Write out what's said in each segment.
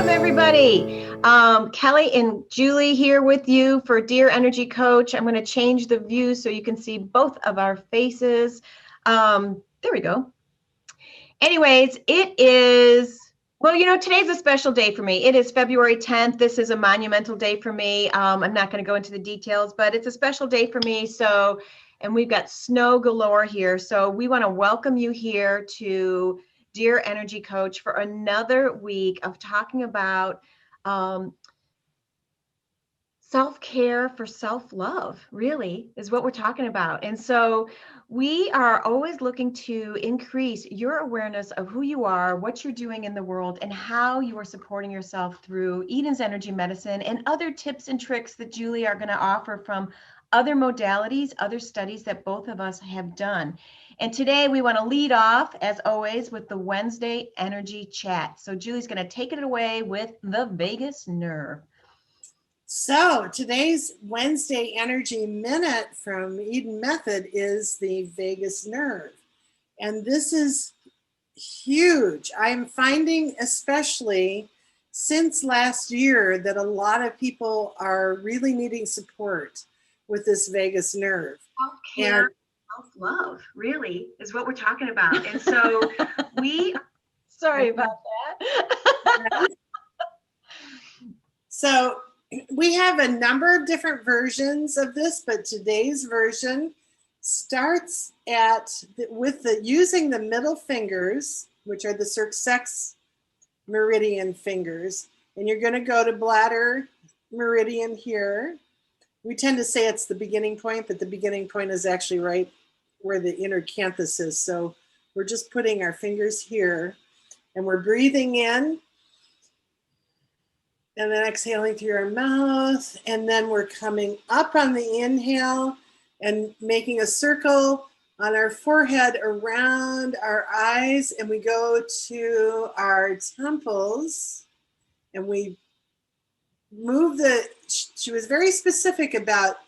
everybody. Kelly and Julie here with you for Dear Energy Coach. I'm going to change the view so you can see both of our faces. There we go. Anyways, it is, well, today's a special day for me. It is February 10th. This is a monumental day for me. I'm not going to go into the details, but it's a special day for me. So, and we've got snow galore here. So we want to welcome you here to Dear Energy Coach for another week of talking about self-care for self-love, really, is what we're talking about. And so we are always looking to increase your awareness of who you are, what you're doing in the world, and how you are supporting yourself through Eden's Energy Medicine and other tips and tricks that Julie are going to offer from other modalities, other studies that both of us have done. And today we want to lead off, as always, with the Wednesday Energy Chat. So Julie's going to take it away with the vagus nerve. So today's Wednesday Energy Minute from Eden Method is the vagus nerve. And this is huge. I'm finding, especially since last year, that a lot of people are really needing support with this vagus nerve. Self-care, self-love, really, is what we're talking about. And so sorry about that. So we have a number of different versions of this, but today's version starts using the middle fingers, which are the circumflex meridian fingers, and you're going to go to bladder meridian here. We tend to say it's the beginning point, but the beginning point is actually right where the inner canthus is. So we're just putting our fingers here, and we're breathing in, and then exhaling through our mouth. And then we're coming up on the inhale and making a circle on our forehead around our eyes. And we go to our temples and we move she was very specific about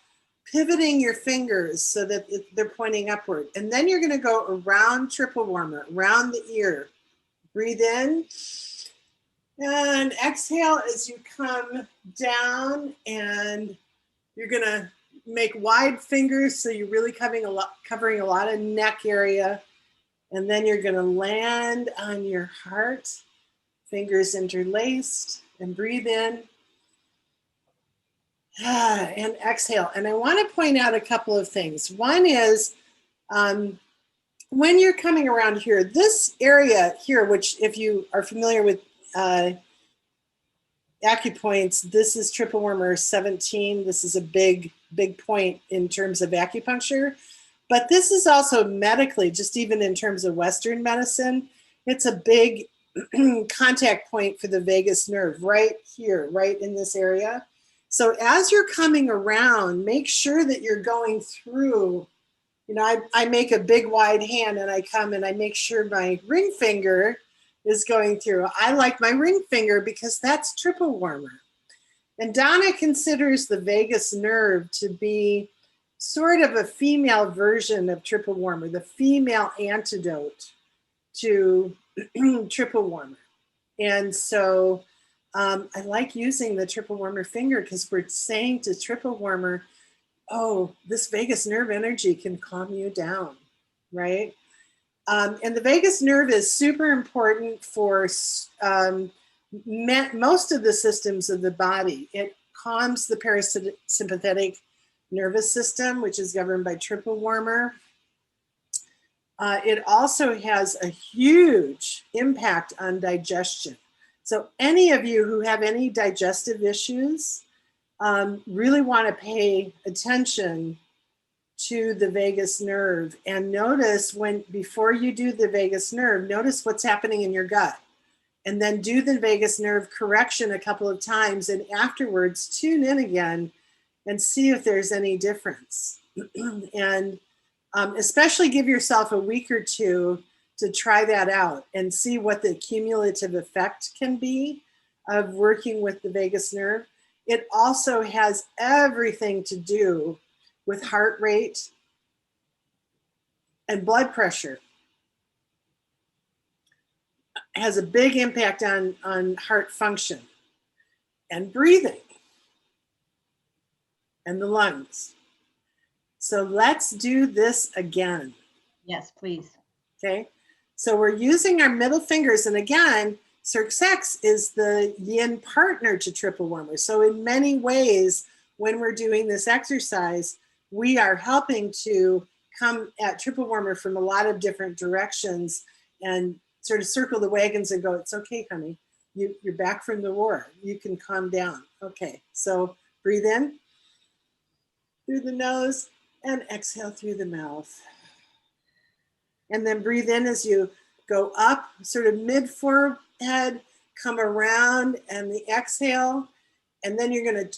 pivoting your fingers so that they're pointing upward. And then you're going to go around triple warmer, around the ear. Breathe in. And exhale as you come down, and you're going to make wide fingers so you're really covering a lot of neck area. And then you're going to land on your heart, fingers interlaced, and breathe in. And exhale. And I want to point out a couple of things. One is when you're coming around here, this area here, which if you are familiar with acupoints, this is triple warmer 17. This is a big point in terms of acupuncture, but this is also medically, just even in terms of Western medicine, it's a big contact point for the vagus nerve right here, right in this area. So as you're coming around, make sure that you're going through, I make a big wide hand and I come and I make sure my ring finger is going through. I like my ring finger because that's triple warmer. And Donna considers the vagus nerve to be sort of a female version of triple warmer, the female antidote to triple warmer. And so I like using the triple warmer finger because we're saying to triple warmer, oh, this vagus nerve energy can calm you down, right? And the vagus nerve is super important for most of the systems of the body. It calms the parasympathetic nervous system, which is governed by triple warmer. It also has a huge impact on digestion. So any of you who have any digestive issues really want to pay attention to the vagus nerve and notice before you do the vagus nerve, notice what's happening in your gut, and then do the vagus nerve correction a couple of times, and afterwards tune in again and see if there's any difference. And especially give yourself a week or two to try that out and see what the cumulative effect can be of working with the vagus nerve. It also has everything to do with heart rate and blood pressure. has a big impact on heart function and breathing and the lungs. So let's do this again. Yes, please. Okay. So we're using our middle fingers. And again, Cirque X is the yin partner to triple warmer. So in many ways, when we're doing this exercise, we are helping to come at triple warmer from a lot of different directions and sort of circle the wagons and go, it's okay, honey. You're back from the war. You can calm down. Okay, so breathe in through the nose and exhale through the mouth. And then breathe in as you go up, sort of mid-forehead, come around, and the exhale. And then you're gonna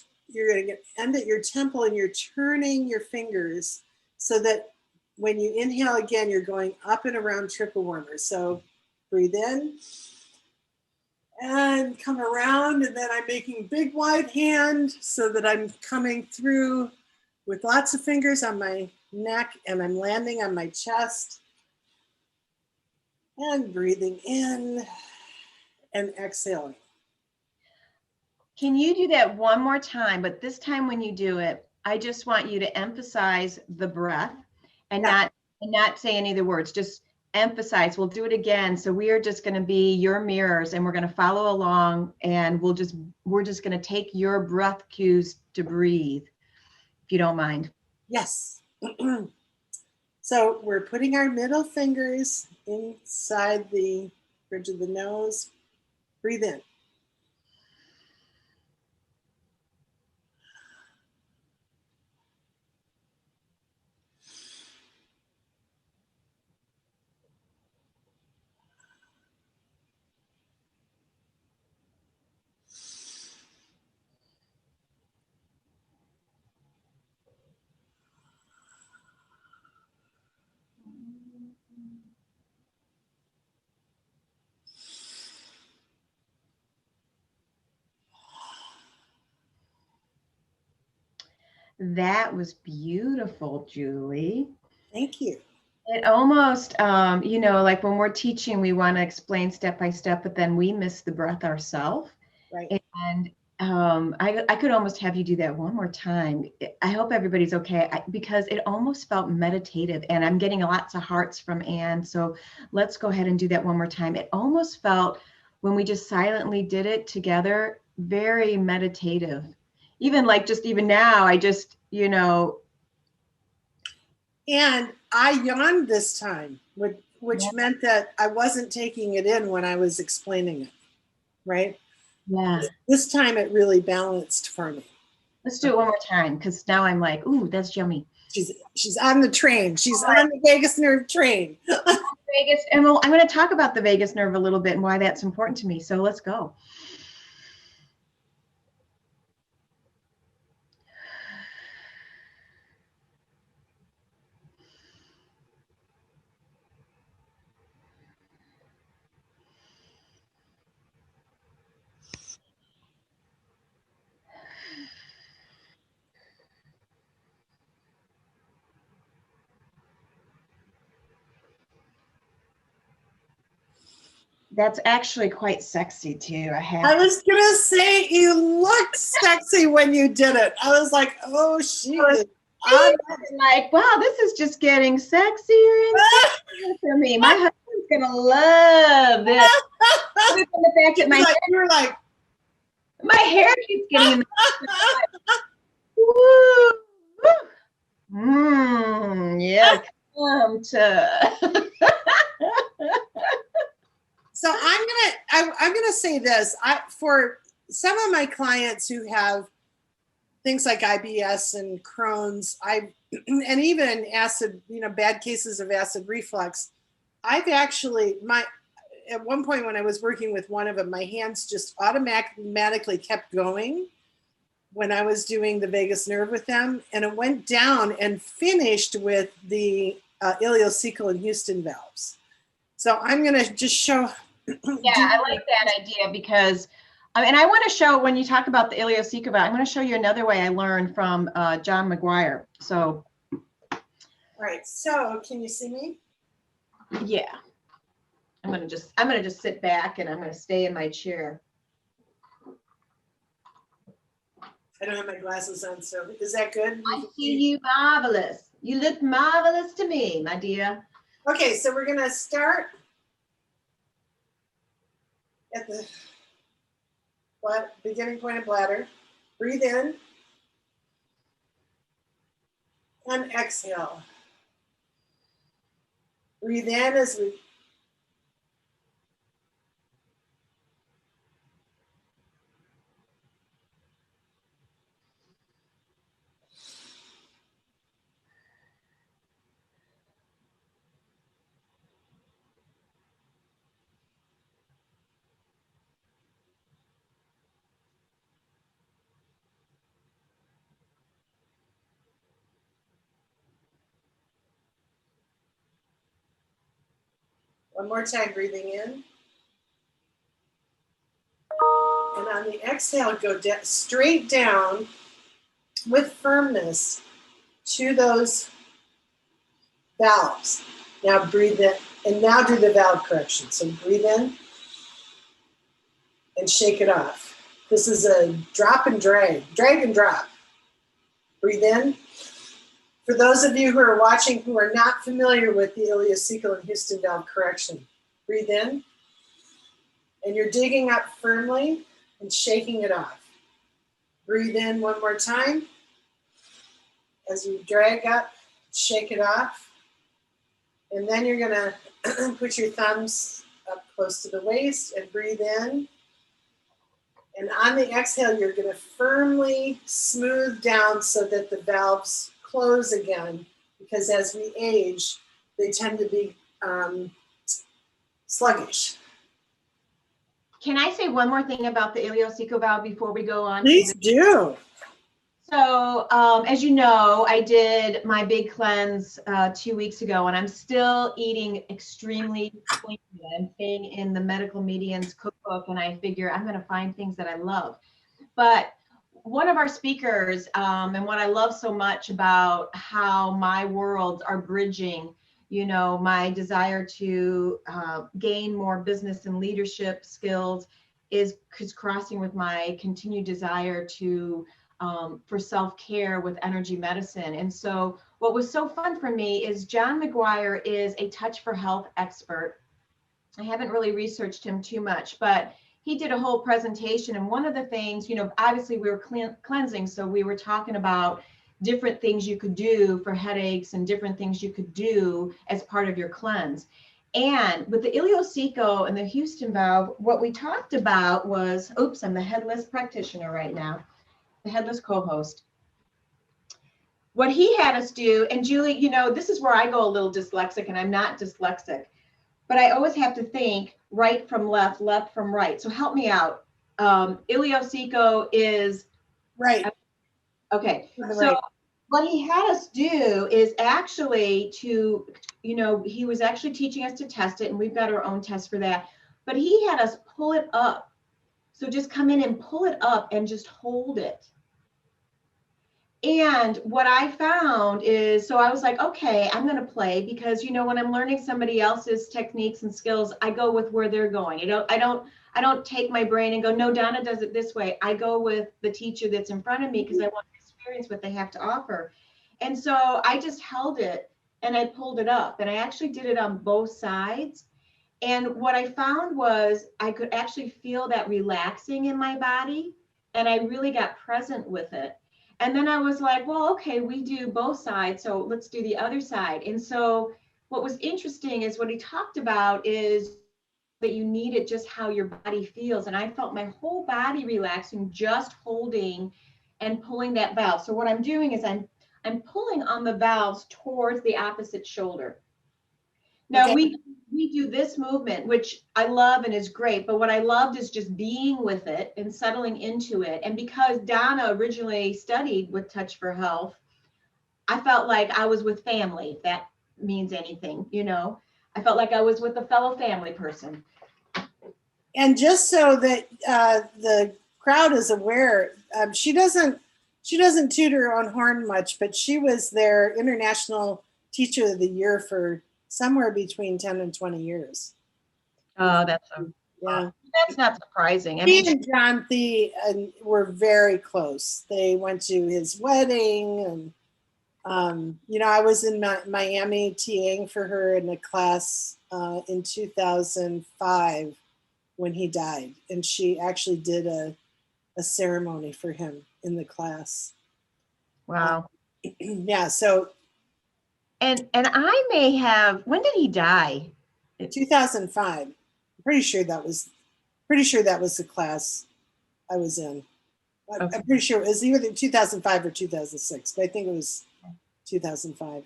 end at your temple, and you're turning your fingers so that when you inhale again, you're going up and around triple warmer. So breathe in and come around, and then I'm making big wide hand so that I'm coming through with lots of fingers on my neck, and I'm landing on my chest. And breathing in and exhaling. Can you do that one more time? But this time when you do it, I just want you to emphasize the breath and not say any of the words. Just emphasize. We'll do it again. So we are just going to be your mirrors, and we're going to follow along, and we're just going to take your breath cues to breathe, if you don't mind. Yes. So we're putting our middle fingers inside the bridge of the nose. Breathe in. That was beautiful, Julie. Thank you. It almost, you know, like when we're teaching, we want to explain step by step, but then we miss the breath ourselves. Right. And I could almost have you do that one more time. I hope everybody's okay, because it almost felt meditative, and I'm getting lots of hearts from Anne. So let's go ahead and do that one more time. It almost felt, when we just silently did it together, very meditative. Even like just even now, I just, you know. And I yawned this time, which meant that I wasn't taking it in when I was explaining it, right? Yeah. This time it really balanced for me. Let's do it one more time, because now I'm like, ooh, that's yummy. She's on the train. She's on the vagus nerve train. Vagus, and I'm going to talk about the vagus nerve a little bit and why that's important to me. So let's go. That's actually quite sexy too. I was gonna say you looked sexy when you did it. I was like, oh, she is like, wow, this is just getting sexier and sexier for me. My husband's gonna love this. The fact that my hair keeps getting in the yeah, come to. So I'm gonna say this. For some of my clients who have things like IBS and Crohn's, and even acid, bad cases of acid reflux, I've actually at one point when I was working with one of them, my hands just automatically kept going when I was doing the vagus nerve with them, and it went down and finished with the Illeocal and Houston valves. So I'm going to just show. Yeah, I like that idea, because, and I want to show, when you talk about the Illeocal valve, I'm going to show you another way I learned from John McGuire. So. All right. So can you see me? Yeah. I'm going I'm gonna just sit back and I'm gonna stay in my chair. I don't have my glasses on, so is that good? I see you marvelous. You look marvelous to me, my dear. Okay, so we're gonna start at the beginning point of bladder. Breathe in and exhale. Breathe in as we one more time, breathing in. And on the exhale, go straight down with firmness to those valves. Now breathe in, and now do the valve correction. So breathe in and shake it off. This is a drop and drag and drop. Breathe in. For those of you who are watching who are not familiar with the Illeocal and Houston Valve correction, breathe in, and you're digging up firmly and shaking it off. Breathe in one more time. As you drag up, shake it off. And then you're gonna put your thumbs up close to the waist and breathe in. And on the exhale, you're gonna firmly smooth down so that the valves close again, because as we age, they tend to be sluggish. Can I say one more thing about the Illeocal valve before we go on? Please do. So, as you know, I did my big cleanse 2 weeks ago, and I'm still eating extremely clean. I'm staying in the Medical Medians cookbook, and I figure I'm going to find things that I love. But one of our speakers, and what I love so much about how my worlds are bridging, you know, my desire to gain more business and leadership skills is crossing with my continued desire to for self-care with energy medicine. And so what was so fun for me is John McGuire is a Touch for Health expert. I haven't really researched him too much, but he did a whole presentation. And one of the things, you know, obviously we were cleansing. So we were talking about different things you could do for headaches and different things you could do as part of your cleanse. And with the Illeocal and the Houston valve, what we talked about was, oops, I'm the headless practitioner right now, the headless co-host. What he had us do, and Julie, you know, this is where I go a little dyslexic, and I'm not dyslexic, but I always have to think right from left, left from right. So help me out. Illeocal is right. Okay. So right. What he had us do is actually to, you know, he was actually teaching us to test it, and we've got our own test for that. But he had us pull it up. So just come in and pull it up and just hold it. And what I found is, so I was like, okay, I'm going to play, because, you know, when I'm learning somebody else's techniques and skills, I go with where they're going. You know, I don't take my brain and go, no, Donna does it this way. I go with the teacher that's in front of me, because I want to experience what they have to offer. And so I just held it and I pulled it up, and I actually did it on both sides. And what I found was I could actually feel that relaxing in my body, and I really got present with it. And then I was like, well, okay, we do both sides, so let's do the other side. And so what was interesting is what he talked about is that you need it just how your body feels. And I felt my whole body relaxing, just holding and pulling that valve. So what I'm doing is I'm pulling on the valves towards the opposite shoulder. Now, okay. we do this movement, which I love and is great, but what I loved is just being with it and settling into it. And because Donna originally studied with Touch for Health, I felt like I was with family, if that means anything, you know. I felt like I was with a fellow family person. And just so that the crowd is aware, she doesn't toot her own horn much, but she was their International Teacher of the Year for somewhere between 10 and 20 years. Oh, Yeah. that's not surprising. I mean, He and John were very close. They went to his wedding, and I was in Miami TAing for her in a class in 2005 when he died, and she actually did a ceremony for him in the class. wow. Yeah, so And I may have, when did he die? 2005. Pretty sure that was the class I was in. Okay. I'm pretty sure it was either 2005 or 2006, but I think it was 2005.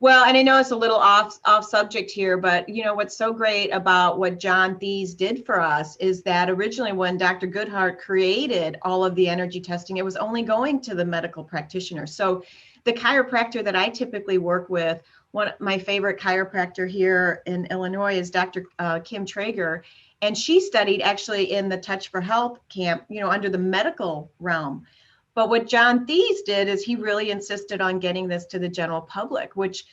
Well, and I know it's a little off subject here, but what's so great about what John Thies did for us is that originally when Dr. Goodhart created all of the energy testing, it was only going to the medical practitioner. So the chiropractor that I typically work with, my favorite chiropractor here in Illinois is Dr. Kim Traeger, and she studied actually in the Touch for Health camp, under the medical realm. But what John Thies did is he really insisted on getting this to the general public, which,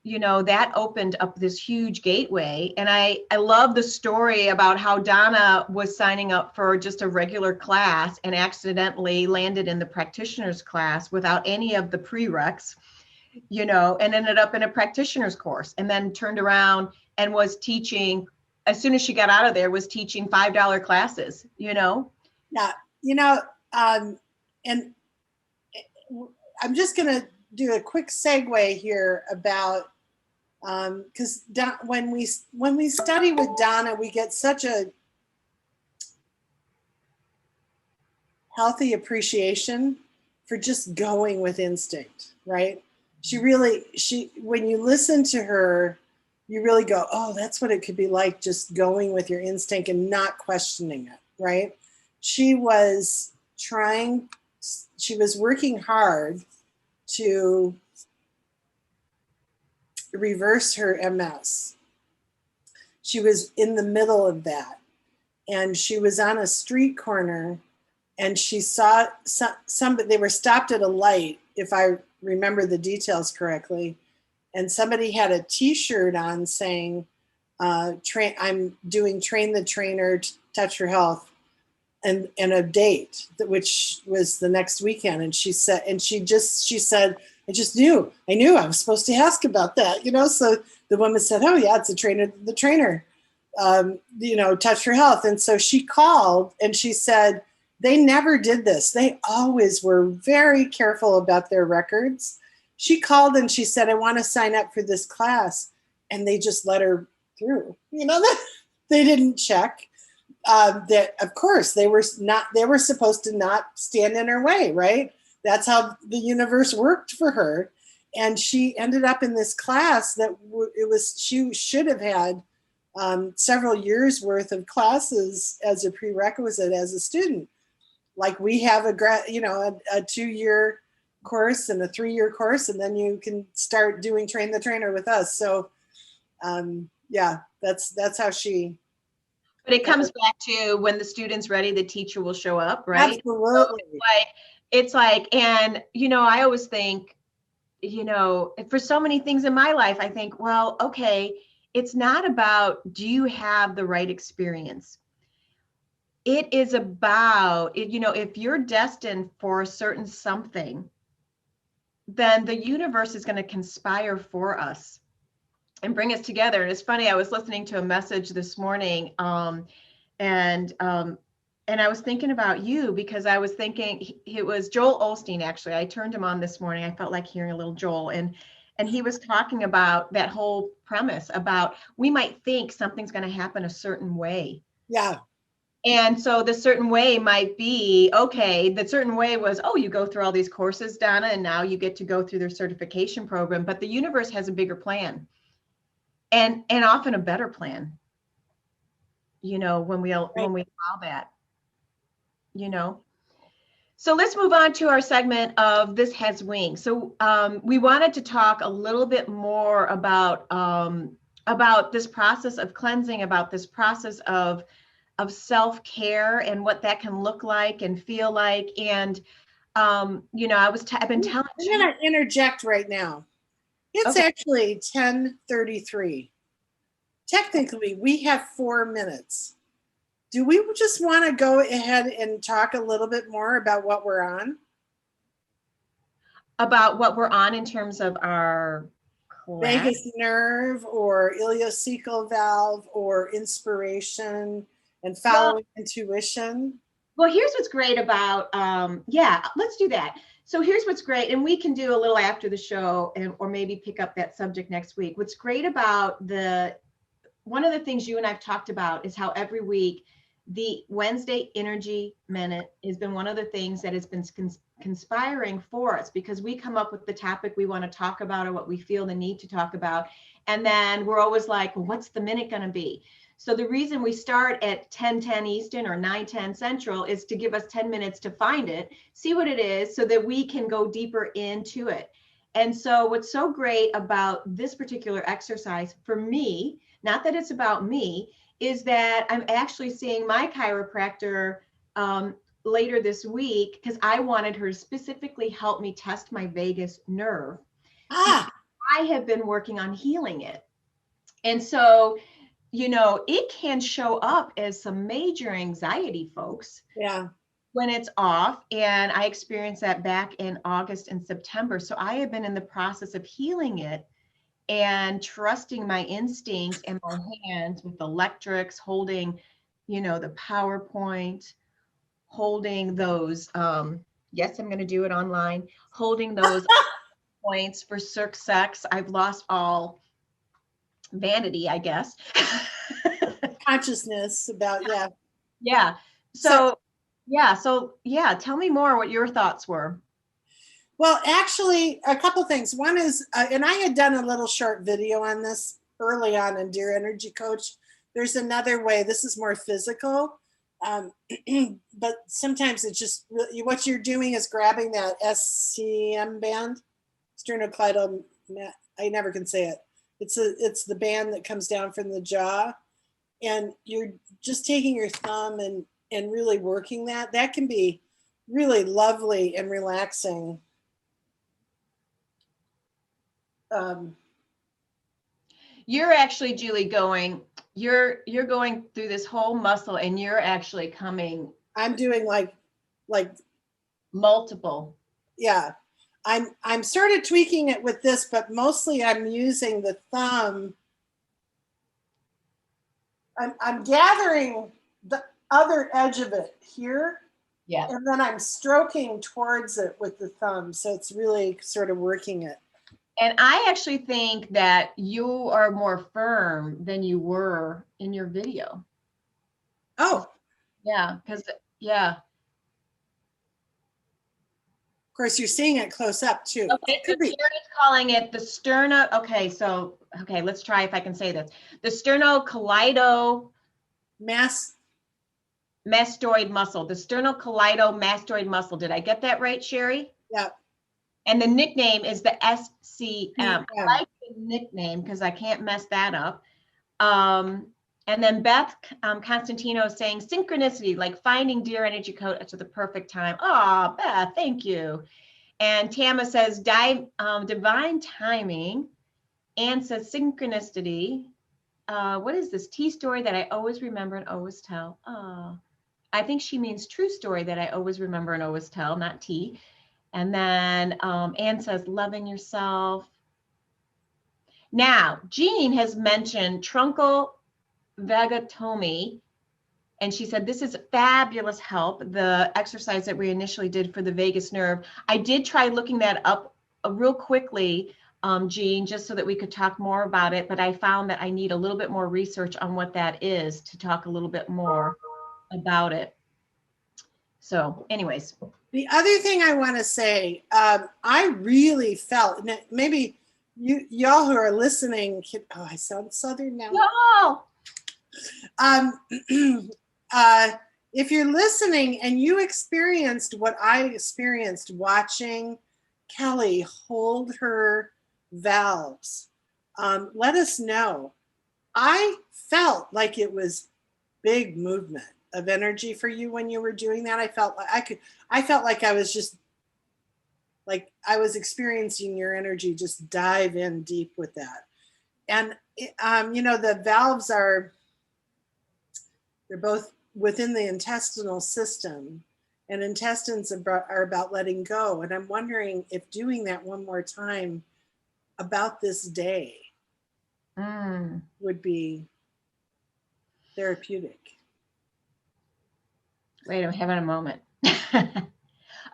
that opened up this huge gateway. And I love the story about how Donna was signing up for just a regular class and accidentally landed in the practitioner's class without any of the prereqs, and ended up in a practitioner's course, and then turned around and was teaching, as soon as she got out of there, was teaching $5 classes, Yeah, and I'm just going to do a quick segue here about because when we study with Donna, we get such a healthy appreciation for just going with instinct, right? When you listen to her, you really go, oh, that's what it could be like, just going with your instinct and not questioning it, right? She was working hard to reverse her MS. She was in the middle of that, and she was on a street corner, and she saw somebody. They were stopped at a light, if I remember the details correctly, and somebody had a T-shirt on saying, "I'm doing Train the Trainer, Touch Your Health," and a date, which was the next weekend. And she said, I just knew. I knew I was supposed to ask about that, So the woman said, "Oh yeah, it's the trainer, Touch Your Health." And so she called and she said, they never did this. They always were very careful about their records. She called and she said, "I want to sign up for this class," and they just let her through. They didn't check. That of course they were supposed to not stand in her way, right? That's how the universe worked for her. And she ended up in this class that she should have had several years worth of classes as a prerequisite as a student. Like we have a 2-year course and a 3-year course, and then you can start doing Train the Trainer with us. So that's how she. But it comes back to when the student's ready, the teacher will show up, right? Absolutely. So it's like, and I always think, for so many things in my life, I think, well, okay, it's not about, do you have the right experience? It is about, if you're destined for a certain something, then the universe is going to conspire for us and bring us together. And it's funny, I was listening to a message this morning, and I was thinking about you, because I was thinking it was Joel Osteen. Actually, I turned him on this morning. I felt like hearing a little Joel, and he was talking about that whole premise about, we might think something's going to happen a certain way. Yeah. And so the certain way might be, okay, the certain way was, oh, you go through all these courses, Donna, and now you get to go through their certification program. But the universe has a bigger plan, and often a better plan, when we allow that, So let's move on to our segment of This Has Wings. So we wanted to talk a little bit more about this process of cleansing, about this process of self-care and what that can look like and feel like. And I've been telling you. I'm going to interject right now. It's actually 10:33. technically we have 4 minutes. Do we just want to go ahead and talk a little bit more about what we're on? About what we're on in terms of our class? Vagus nerve or ileocecal valve or inspiration and Well, following intuition? well, here's what's great about, yeah, let's do that. So here's what's great, and we can do a little after the show, and or maybe pick up that subject next week. What's great about one of the things you and I've talked about is how every week the Wednesday Energy Minute has been one of the things that has been conspiring for us, because we come up with the topic we want to talk about or what we feel the need to talk about. And then we're always like, well, what's the minute going to be? So the reason we start at 10:10 Eastern or 9:10 Central is to give us 10 minutes to find it, see what it is, so that we can go deeper into it. And so what's so great about this particular exercise for me, not that it's about me, is that I'm actually seeing my chiropractor later this week, because I wanted her to specifically help me test my vagus nerve. Ah, I have been working on healing it. And so, it can show up as some major anxiety, folks, yeah. when it's off. And I experienced that back in August and September. So I have been in the process of healing it and trusting my instincts and my hands with electrics, holding, the PowerPoint, holding those, yes, I'm going to do it online, holding those points for Cirque Sex. I've lost all vanity, I guess. Consciousness about, yeah. Yeah. So yeah, tell me more what your thoughts were. Well, actually, a couple things. One is, and I had done a little short video on this early on in Dear Energy Coach. There's another way. This is more physical, but sometimes it's just what you're doing is grabbing that SCM band, sternocleidoma. I never can say it. It's the band that comes down from the jaw, and you're just taking your thumb and really working that. That can be really lovely and relaxing. You're actually, Julie, you're going through this whole muscle, and you're actually coming I'm doing like multiple. yeah. I'm sort of tweaking it with this, but mostly I'm using the thumb. I'm gathering the other edge of it here. Yeah. And then I'm stroking towards it with the thumb. So it's really sort of working it. And I actually think that you are more firm than you were in your video. Oh, Yeah, because yeah. of course, you're seeing it close up too. Okay, so Terry's calling it the sterno. Okay, let's try if I can say this. The sternocleidomastoid muscle. The sternocleidomastoid muscle. Did I get that right, Sherry? Yeah. And the nickname is the SCM. Yeah. I like the nickname because I can't mess that up. And then Beth Constantino is saying synchronicity, like finding Dear Energy Coach at the perfect time. Oh, Beth, thank you. And Tama says divine timing. Anne says synchronicity. What is this? T story that I always remember and always tell. Oh, I think she means true story that I always remember and always tell, not T. And then Anne says, loving yourself. Now, Jean has mentioned truncal vagotomy, and she said, this is fabulous help, the exercise that we initially did for the vagus nerve. I did try looking that up real quickly, Jean, just so that we could talk more about it, but I found that I need a little bit more research on what that is to talk a little bit more about it. So anyways. The other thing I want to say, I really felt, maybe y'all who are listening, I sound Southern now. No. If you're listening and you experienced what I experienced watching Kelly hold her valves, let us know. I felt like it was big movement of energy for you when you were doing that. I felt like I was just like I was experiencing your energy just dive in deep with that. And, you know, the valves they're both within the intestinal system, and intestines are about letting go. And I'm wondering if doing that one more time about this day would be therapeutic. Wait, I'm having a moment.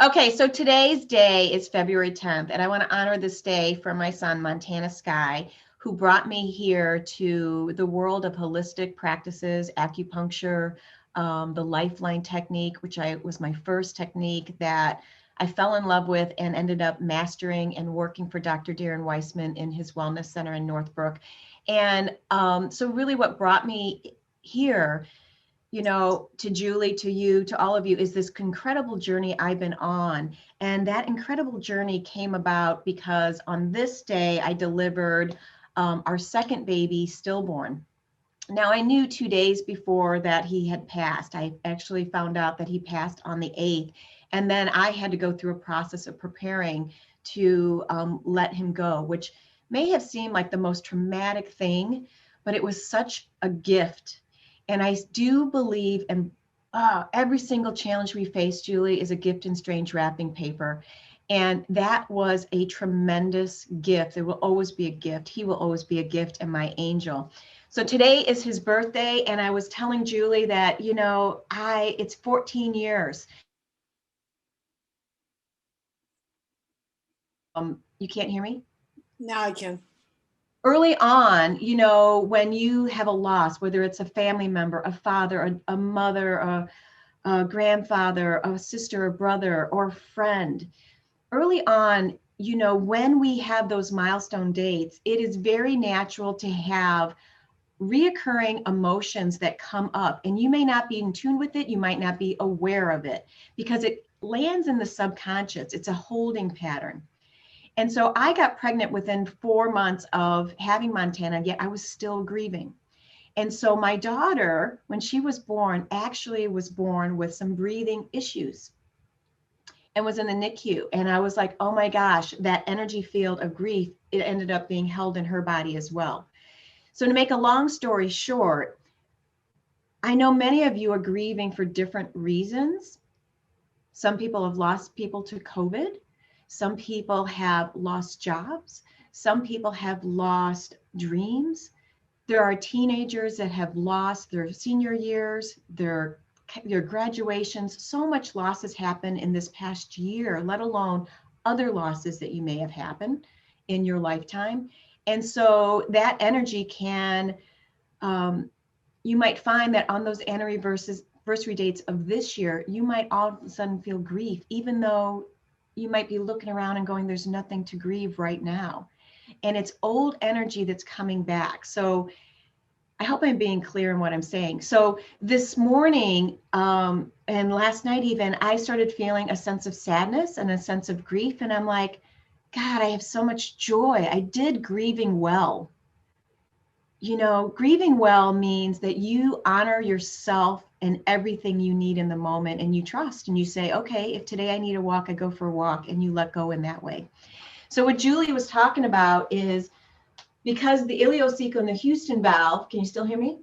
Okay, so today's day is February 10th, and I want to honor this day for my son, Montana Sky, who brought me here to the world of holistic practices, acupuncture, the Lifeline technique, which was my first technique that I fell in love with and ended up mastering and working for Dr. Darren Weissman in his wellness center in Northbrook. And so really what brought me here, you know, to Julie, to you, to all of you, is this incredible journey I've been on. And that incredible journey came about because on this day, I delivered our second baby, stillborn. Now, I knew 2 days before that he had passed. I actually found out that he passed on the 8th. And then I had to go through a process of preparing to let him go, which may have seemed like the most traumatic thing, but it was such a gift. And I do believe, and every single challenge we face, Julie, is a gift in strange wrapping paper. And that was a tremendous gift. There will always be a gift. He will always be a gift and my angel. So today is his birthday. And I was telling Julie that, you know, it's 14 years. You can't hear me? Now I can. Early on, you know, when you have a loss, whether it's a family member, a father, a mother, a grandfather, a sister, a brother, or friend, early on, you know, when we have those milestone dates, it is very natural to have reoccurring emotions that come up, and you may not be in tune with it. You might not be aware of it because it lands in the subconscious. It's a holding pattern. And so I got pregnant within 4 months of having Montana, yet I was still grieving. And so my daughter, when she was born, actually was born with some breathing issues and was in the NICU. And I was like, oh my gosh, that energy field of grief, it ended up being held in her body as well. So to make a long story short, I know many of you are grieving for different reasons. Some people have lost people to COVID. Some people have lost jobs. Some people have lost dreams. There are teenagers that have lost their senior years, their graduations. So much loss has happened in this past year, let alone other losses that you may have happened in your lifetime. And so that energy can, you might find that on those anniversary dates of this year, you might all of a sudden feel grief, even though you might be looking around and going, there's nothing to grieve right now. And it's old energy that's coming back. So I hope I'm being clear in what I'm saying. So this morning and last night even, I started feeling a sense of sadness and a sense of grief. And I'm like, God, I have so much joy. I did grieving well. You know, grieving well means that you honor yourself and everything you need in the moment, and you trust and you say, okay, if today I need a walk, I go for a walk, and you let go in that way. So what Julie was talking about is because the Illeocal and the Houston valve, can you still hear me?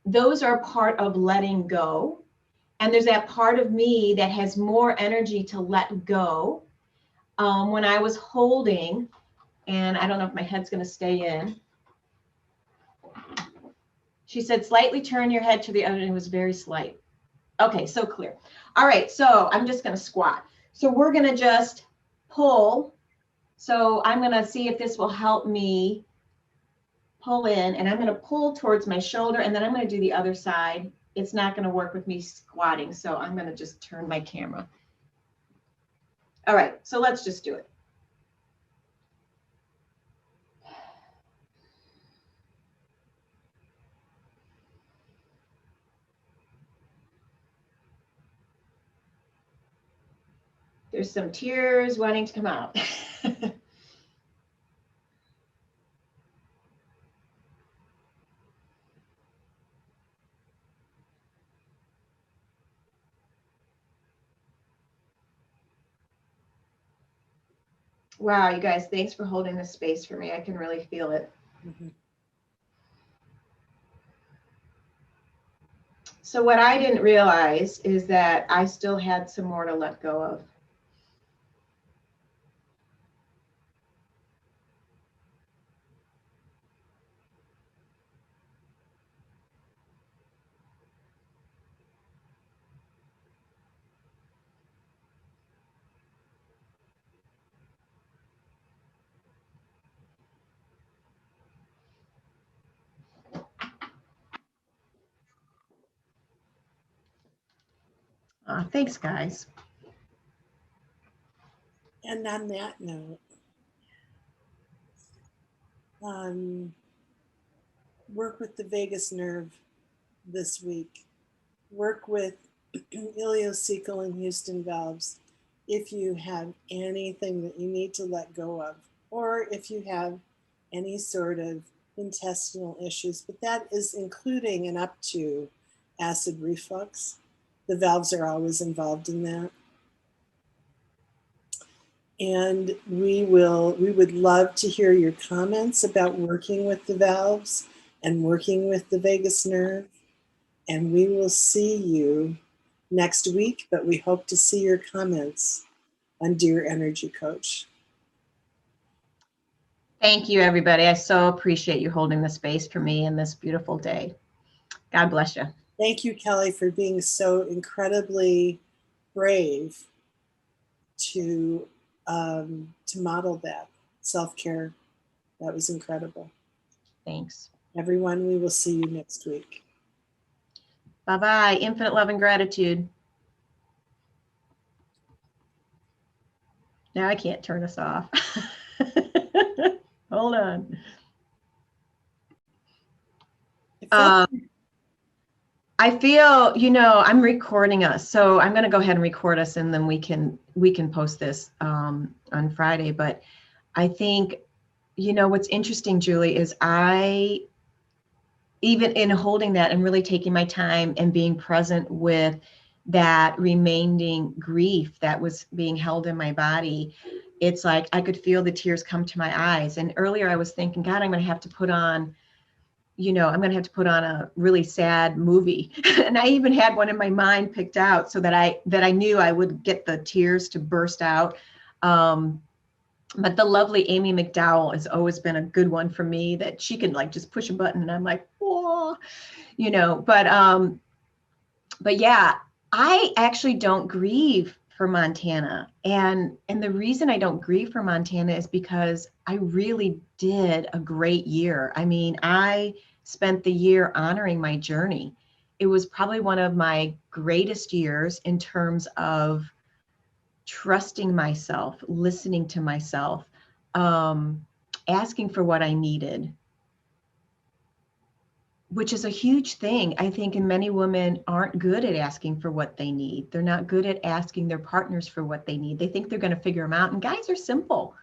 Those are part of letting go. And there's that part of me that has more energy to let go. When I was holding, and I don't know if my head's going to stay in. She said, slightly turn your head to the other, and it was very slight. Okay, so clear. All right, so I'm just going to squat. So we're going to just pull. So I'm going to see if this will help me pull in, and I'm going to pull towards my shoulder, and then I'm going to do the other side. It's not going to work with me squatting, so I'm going to just turn my camera. All right, so let's just do it. There's some tears wanting to come out. Wow, you guys, thanks for holding this space for me. I can really feel it. Mhm. So what I didn't realize is that I still had some more to let go of. Thanks, guys. And on that note, work with the vagus nerve this week. Work with Illeocal and Houston valves if you have anything that you need to let go of, or if you have any sort of intestinal issues, but that is including and up to acid reflux. The valves are always involved in that. And we would love to hear your comments about working with the valves and working with the vagus nerve. And we will see you next week, but we hope to see your comments on Dear Energy Coach. Thank you, everybody. I so appreciate you holding the space for me in this beautiful day. God bless you. Thank you, Kelly, for being so incredibly brave to model that self-care. That was incredible. Thanks. Everyone, we will see you next week. Bye-bye. Infinite love and gratitude. Now I can't turn us off. Hold on. I feel, I'm recording us, so I'm going to go ahead and record us, and then we can post this on Friday. But I think, what's interesting, Julie, is I, even in holding that and really taking my time and being present with that remaining grief that was being held in my body, it's like I could feel the tears come to my eyes. And earlier I was thinking, God, I'm going to have to put on a really sad movie. And I even had one in my mind picked out so that I knew I would get the tears to burst out. But the lovely Amy McDowell has always been a good one for me, that she can like just push a button and I'm like, whoa, but yeah, I actually don't grieve for Montana. And the reason I don't grieve for Montana is because I really did a great year. I mean, I spent the year honoring my journey. It was probably one of my greatest years in terms of trusting myself, listening to myself, asking for what I needed, which is a huge thing. I think, and many women aren't good at asking for what they need. They're not good at asking their partners for what they need. They think they're going to figure them out. And guys are simple.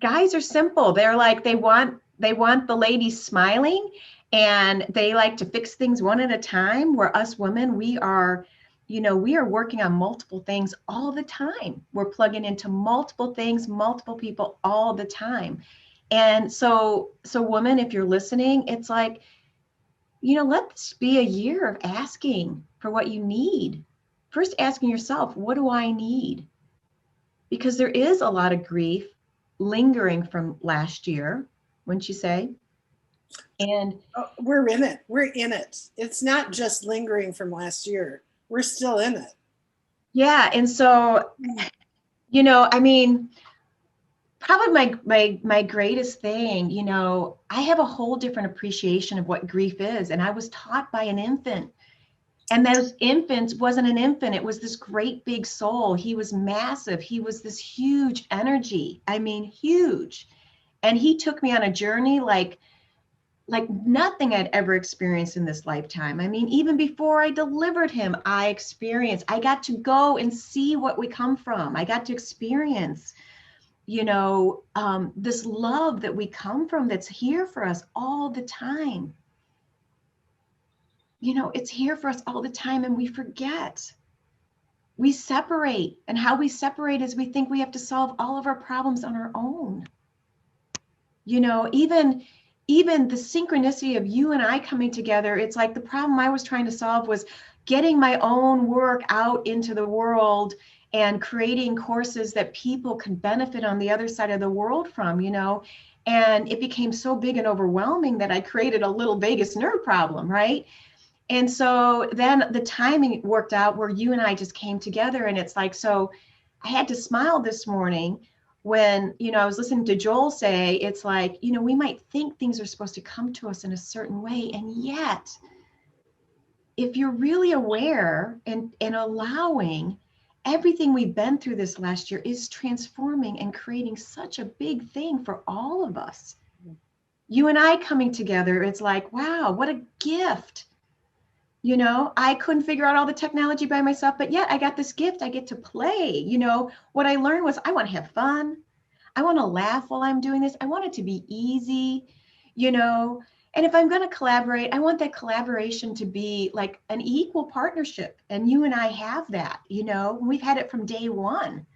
Guys are simple. They're like, they want the ladies smiling, and they like to fix things one at a time, where us women, we are working on multiple things all the time. We're plugging into multiple things, multiple people all the time. And so women, if you're listening, it's like, let this be a year of asking for what you need. First, asking yourself, what do I need? Because there is a lot of grief lingering from last year, wouldn't you say? And we're in it. We're in it. It's not just lingering from last year. We're still in it. Yeah. And so, I mean, probably my greatest thing, I have a whole different appreciation of what grief is. And I was taught by an infant. And those infants wasn't an infant. It was this great big soul. He was massive. He was this huge energy. I mean, huge. And he took me on a journey like nothing I'd ever experienced in this lifetime. I mean, even before I delivered him, I got to go and see what we come from. I got to experience, this love that we come from, that's here for us all the time. It's here for us all the time, and we forget. We separate, and how we separate is we think we have to solve all of our problems on our own. You know, even the synchronicity of you and I coming together, it's like the problem I was trying to solve was getting my own work out into the world and creating courses that people could benefit on the other side of the world from, you know. And it became so big and overwhelming that I created a little vagus nerve problem, right? And so then the timing worked out where you and I just came together. And it's like, so I had to smile this morning when, you know, I was listening to Joel say, it's like, you know, we might think things are supposed to come to us in a certain way. And yet, if you're really aware and allowing, everything we've been through this last year is transforming and creating such a big thing for all of us. You and I coming together, it's like, wow, what a gift. You know, I couldn't figure out all the technology by myself, but yet I got this gift. I get to play. You know, what I learned was I want to have fun. I want to laugh while I'm doing this. I want it to be easy, you know. And if I'm going to collaborate, I want that collaboration to be like an equal partnership. And you and I have that, you know, we've had it from day one,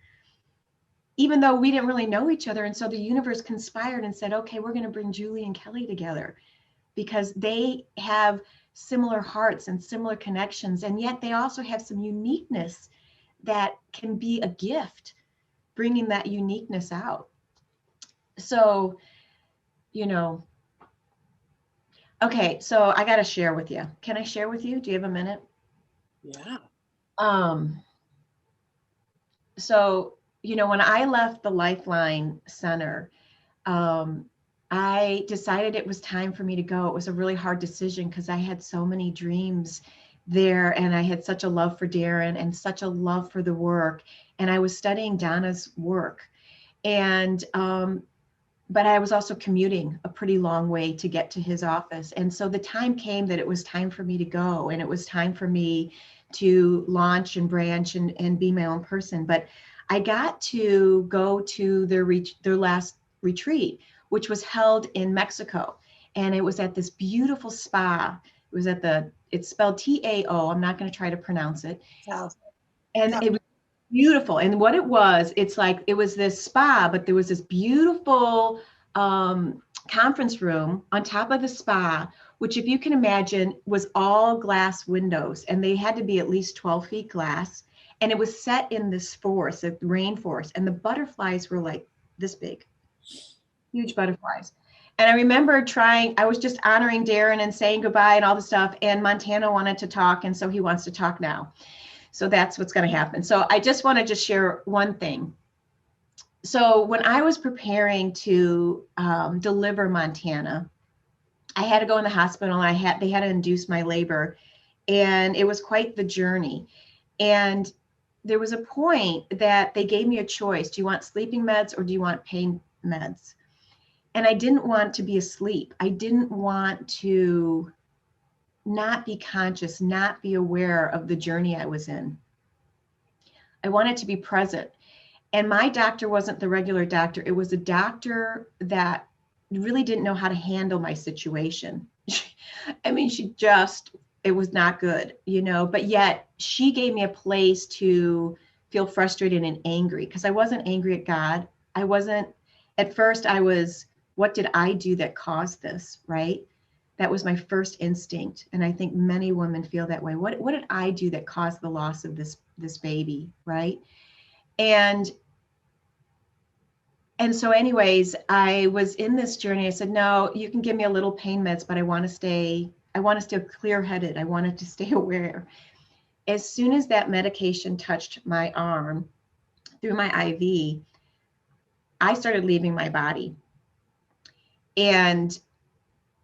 even though we didn't really know each other. And so the universe conspired and said, okay, we're going to bring Julie and Kelly together because they have similar hearts and similar connections. And yet they also have some uniqueness that can be a gift, bringing that uniqueness out. So, you know, okay, so I got to share with you. Can I share with you? Do you have a minute? Yeah. So, you know, when I left the Lifeline Center, I decided it was time for me to go. It was a really hard decision because I had so many dreams there and I had such a love for Darren and such a love for the work. And I was studying Donna's work. And, but I was also commuting a pretty long way to get to his office. And so the time came that it was time for me to go and it was time for me to launch and branch and be my own person. But I got to go to their last retreat, which was held in Mexico. And it was at this beautiful spa. It was it's spelled Tao. I'm not going to try to pronounce it. Wow. And it was beautiful. And what it was, it's like, it was this spa, but there was this beautiful conference room on top of the spa, which if you can imagine was all glass windows and they had to be at least 12 feet glass. And it was set in this forest, the rainforest, and the butterflies were like this big, huge butterflies. And I remember I was just honoring Darren and saying goodbye and all the stuff. And Montana wanted to talk. And so he wants to talk now. So that's what's going to happen. So I just want to share one thing. So when I was preparing to deliver Montana, I had to go in the hospital and they had to induce my labor. And it was quite the journey. And there was a point that they gave me a choice. Do you want sleeping meds or do you want pain meds? And I didn't want to be asleep. I didn't want to not be conscious, not be aware of the journey I was in. I wanted to be present. And my doctor wasn't the regular doctor. It was a doctor that really didn't know how to handle my situation. I mean, it was not good, you know, but yet she gave me a place to feel frustrated and angry because I wasn't angry at God. At first I was, what did I do that caused this, right? That was my first instinct. And I think many women feel that way. What did I do that caused the loss of this baby, right? And so anyways, I was in this journey. I said, no, you can give me a little pain meds, but I want to stay clear-headed. I wanted to stay aware. As soon as that medication touched my arm through my IV, I started leaving my body. And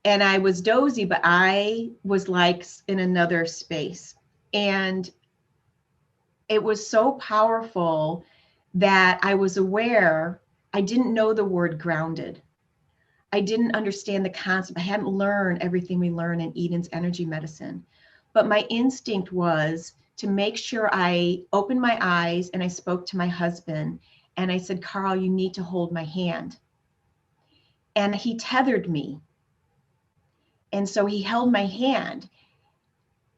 I was dozy, but I was like in another space. And it was so powerful that I was aware. I didn't know the word grounded. I didn't understand the concept. I hadn't learned everything we learn in Eden's energy medicine. But my instinct was to make sure I opened my eyes and I spoke to my husband and I said, Carl, you need to hold my hand. And he tethered me. And so he held my hand.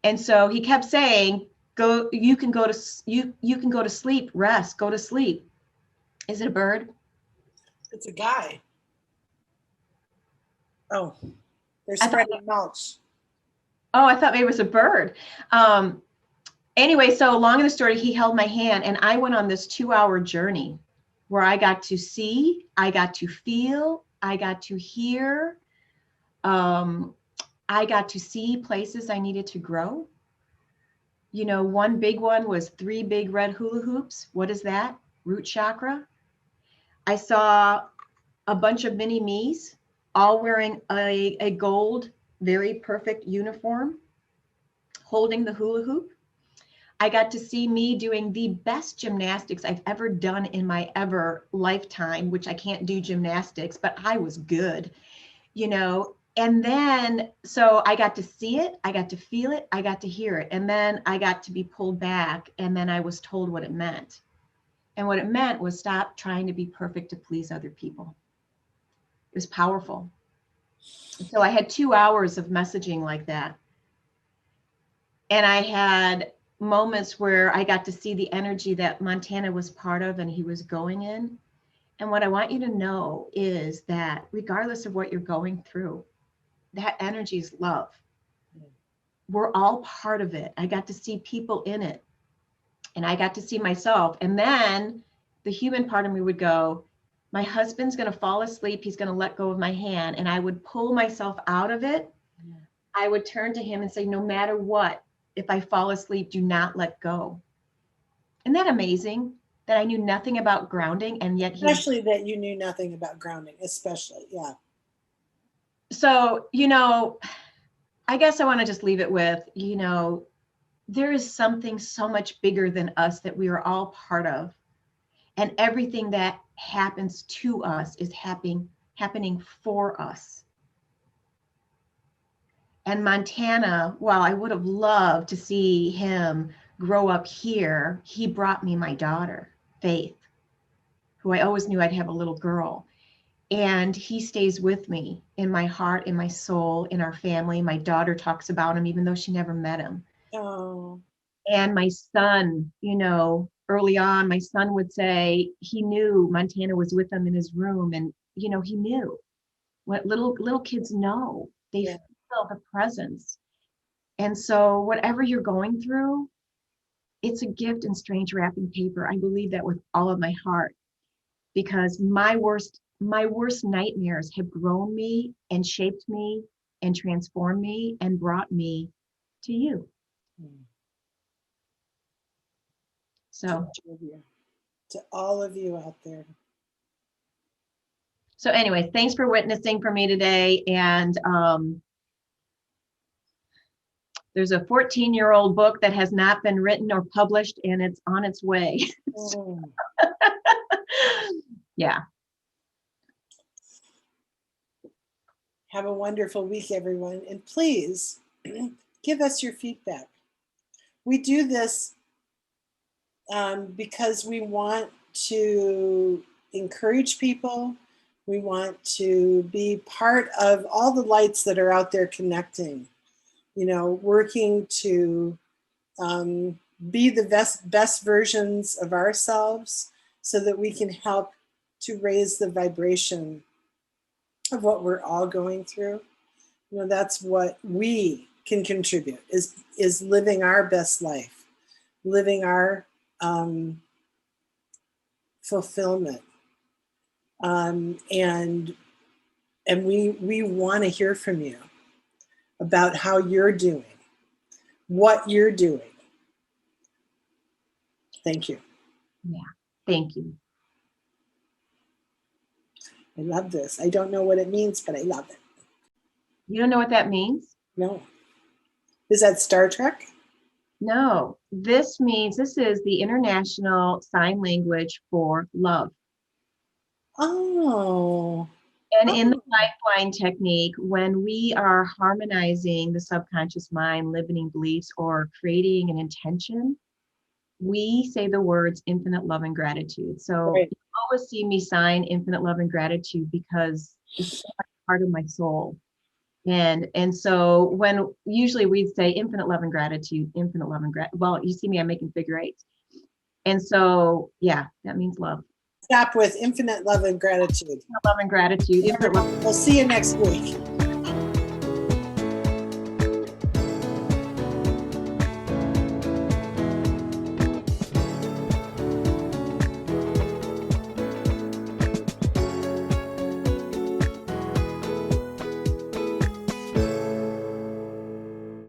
And so he kept saying, you can go to sleep, rest, go to sleep. Is it a bird? It's a guy. Oh, they're I thought, spreading mulch. oh, I thought maybe it was a bird. Anyway, so long in the story, he held my hand and I went on this 2-hour journey where I got to see, I got to feel, I got to hear, I got to see places I needed to grow. You know, one big one was 3 big red hula hoops. What is that? Root chakra. I saw a bunch of mini me's all wearing a gold, very perfect uniform, holding the hula hoop. I got to see me doing the best gymnastics I've ever done in my ever lifetime, which I can't do gymnastics, but I was good, you know. And then, so I got to see it, I got to feel it, I got to hear it. And then I got to be pulled back. And then I was told what it meant. And what it meant was stop trying to be perfect to please other people. It was powerful. So I had 2 hours of messaging like that. And I had moments where I got to see the energy that Montana was part of and he was going in. And what I want you to know is that regardless of what you're going through, that energy is love. We're all part of it. I got to see people in it and I got to see myself. And then the human part of me would go, my husband's going to fall asleep. He's going to let go of my hand. And I would pull myself out of it. I would turn to him and say, no matter what, if I fall asleep, do not let go. Isn't that amazing that I knew nothing about grounding and yet Especially that you knew nothing about grounding, especially, yeah. So, you know, I guess I want to just leave it with, you know, there is something so much bigger than us that we are all part of. And everything that happens to us is happening for us. And Montana, while I would have loved to see him grow up here, he brought me my daughter, Faith, who I always knew I'd have a little girl. And he stays with me in my heart, in my soul, in our family. My daughter talks about him, even though she never met him. Oh. And my son, you know, early on, my son would say he knew Montana was with him in his room. And, you know, he knew what little kids know. They feel the presence. And so whatever you're going through, it's a gift in strange wrapping paper. I believe that with all of my heart, because my worst nightmares have grown me and shaped me and transformed me and brought me to you. So to all of you out there. So anyway, thanks for witnessing for me today. And there's a 14-year-old book that has not been written or published, and it's on its way. Oh. Yeah. Have a wonderful week, everyone. And please give us your feedback. We do this because we want to encourage people. We want to be part of all the lights that are out there connecting, you know, working to be the best versions of ourselves so that we can help to raise the vibration of what we're all going through. You know, that's what we can contribute, is living our best life, living our fulfillment. And we want to hear from you about how you're doing, what you're doing. Thank you. Yeah, thank you. I love this. I don't know what it means, but I love it. You don't know what that means? No. Is that Star Trek? No, this means, this is the international sign language for love. Oh. And in the Lifeline technique, when we are harmonizing the subconscious mind, limiting beliefs, or creating an intention, we say the words infinite love and gratitude. So you always see me sign infinite love and gratitude because it's part of my soul. And so when usually we'd say infinite love and gratitude, infinite love and gratitude. Well, you see me, I'm making figure eights. And so, yeah, that means love. Stop with infinite love and gratitude. Infinite love and gratitude. Infinite love. We'll see you next week.